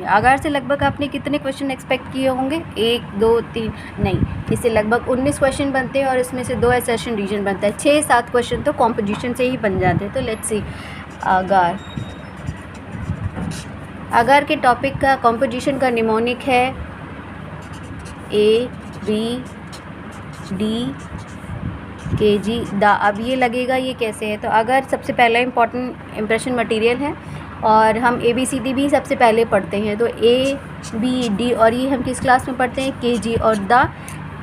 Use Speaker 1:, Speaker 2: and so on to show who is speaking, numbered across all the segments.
Speaker 1: आगार से लगभग आपने कितने क्वेश्चन एक्सपेक्ट किए होंगे? 1 2 3 नहीं, इससे लगभग 19 क्वेश्चन बनते हैं और इसमें से 2 एसेशन रीजन बनता है। 6-7 क्वेश्चन तो कॉम्पोजिशन से ही बन जाते हैं। तो लेट्स सी आगार। आगार के टॉपिक का कॉम्पोजिशन का निमोनिक है ABDKG दा। अब ये लगेगा ये कैसे है, तो आगार सबसे पहला इम्पॉर्टेंट इम्प्रेशन मटेरियल है और हम ABCD भी सबसे पहले पढ़ते हैं। तो ABD और ये हम किस क्लास में पढ़ते हैं? KG। और द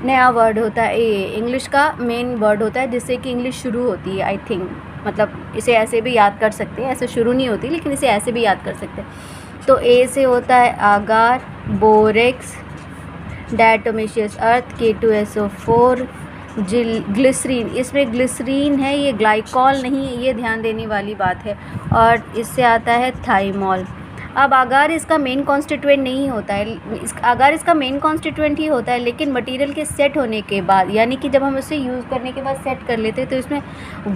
Speaker 1: नया वर्ड होता है ए, इंग्लिश का मेन वर्ड होता है जिससे कि इंग्लिश शुरू होती है। आई थिंक मतलब इसे ऐसे भी याद कर सकते हैं, ऐसे शुरू नहीं होती लेकिन इसे ऐसे भी याद कर सकते हैं। तो ए से होता है आगार, बोरेक्स, डायटोमेशियस अर्थ, K2SO4, ग्लिसरीन। इसमें ग्लिसरीन है, ये ग्लाइकॉल नहीं है, ये ध्यान देने वाली बात है। और इससे आता है थाइमॉल। अब आगार इसका मेन कॉन्स्टिट्यूएंट नहीं होता है, आगार इसका मेन कॉन्स्टिट्यूएंट ही होता है, लेकिन मटेरियल के सेट होने के बाद यानी कि जब हम इसे यूज़ करने के बाद सेट कर लेते हैं तो इसमें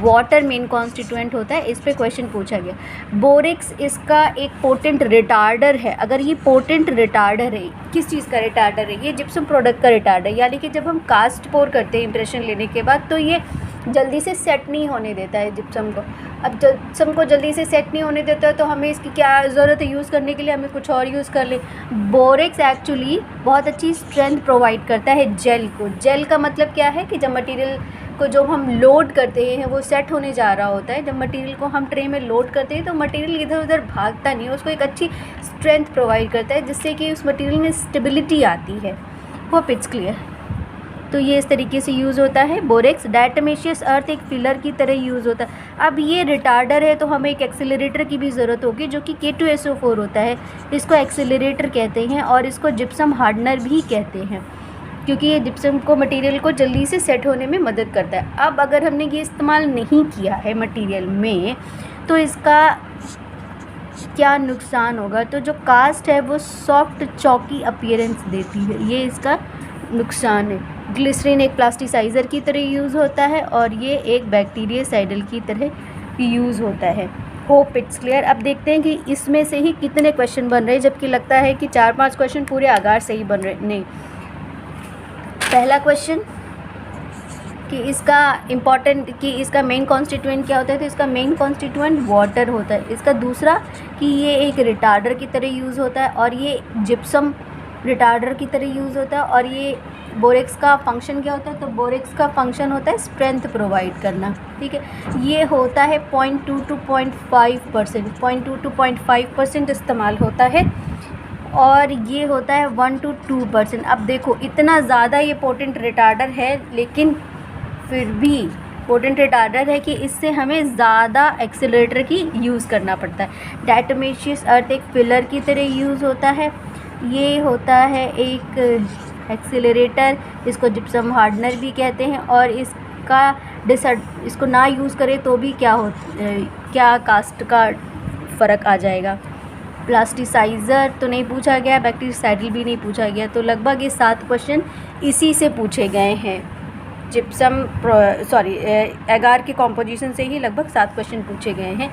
Speaker 1: वाटर मेन कॉन्स्टिट्यूएंट होता है। इस पर क्वेश्चन पूछा गया। बोरेक्स इसका एक पोटेंट रिटार्डर है। अगर ये पोटेंट रिटार्डर है, किस चीज़ का रिटार्डर है? ये जिप्सम प्रोडक्ट का रिटार्डर, यानी कि जब हम कास्ट पोर करते हैं इंप्रेशन लेने के बाद तो ये जल्दी से सेट नहीं होने देता है जिप्सम को। अब जिप्सम को जल्दी से सेट नहीं होने देता है तो हमें इसकी क्या ज़रूरत है यूज़ करने के लिए? हमें कुछ और यूज़ कर ले। बोरेक्स एक्चुअली बहुत अच्छी स्ट्रेंथ प्रोवाइड करता है जेल को। जेल का मतलब क्या है कि जब मटेरियल को जो हम लोड करते हैं वो सेट होने जा रहा होता है, जब मटेरियल को हम ट्रे में लोड करते हैं तो मटेरियल इधर उधर भागता नहीं है, उसको एक अच्छी स्ट्रेंथ प्रोवाइड करता है जिससे कि उस मटेरियल में स्टेबिलिटी आती है। Hope it's clear. तो ये इस तरीके से यूज़ होता है बोरेक्स। डायटोमेशियस अर्थ एक फिलर की तरह यूज़ होता है। अब ये रिटार्डर है तो हमें एक एक्सेलरेटर की भी ज़रूरत होगी जो कि K2SO4 होता है। इसको एक्सेलरेटर कहते हैं और इसको जिप्सम हार्डनर भी कहते हैं क्योंकि ये जिप्सम को मटेरियल को जल्दी से सेट होने में मदद करता है। अब अगर हमने ये इस्तेमाल नहीं किया है मटेरियल में तो इसका क्या नुकसान होगा? तो जो कास्ट है वो सॉफ्ट चॉकी अपीयरेंस देती है, ये इसका नुकसान है। ग्लिसरीन एक प्लास्टिसाइज़र की तरह यूज़ होता है और ये एक बैक्टीरियासाइडल की तरह यूज़ होता है। Hope it's clear. अब देखते हैं कि इसमें से ही कितने क्वेश्चन बन रहे हैं, जबकि लगता है कि 4-5 क्वेश्चन पूरे आगार से ही बन रहे। नहीं, पहला क्वेश्चन कि इसका इम्पॉर्टेंट कि इसका मेन कॉन्स्टिट्यूएंट क्या होता है, तो इसका मेन कॉन्स्टिट्यूएंट वाटर होता है। इसका दूसरा कि ये एक रिटार्डर की तरह यूज़ होता है और ये जिप्सम रिटार्डर की तरह यूज़ होता है। और ये बोरेक्स का फंक्शन क्या होता है? तो बोरेक्स का फंक्शन होता है स्ट्रेंथ प्रोवाइड करना। ठीक है, ये होता है 0.2 to 0.5%, 0.2 to 0.5% इस्तेमाल होता है और ये होता है 1 to 2%। अब देखो इतना ज़्यादा ये पोटेंट रिटार्डर है, लेकिन फिर भी पोटेंट रिटार्डर है कि इससे हमें ज़्यादा एक्सेलरेटर की यूज़ करना पड़ता है। डायटोमेशियस अर्थ एक फिलर की तरह यूज़ होता है। ये होता है एक एक्सेलरेटर, इसको जिप्सम हार्डनर भी कहते हैं। और इसको ना यूज़ करें तो भी क्या कास्ट का फ़र्क आ जाएगा। प्लास्टिसाइज़र तो नहीं पूछा गया, बैक्टीरियासाइडल भी नहीं पूछा गया। तो लगभग ये 7 क्वेश्चन इसी से पूछे गए हैं। आगार के कॉम्पोजिशन से ही लगभग 7 क्वेश्चन पूछे गए हैं।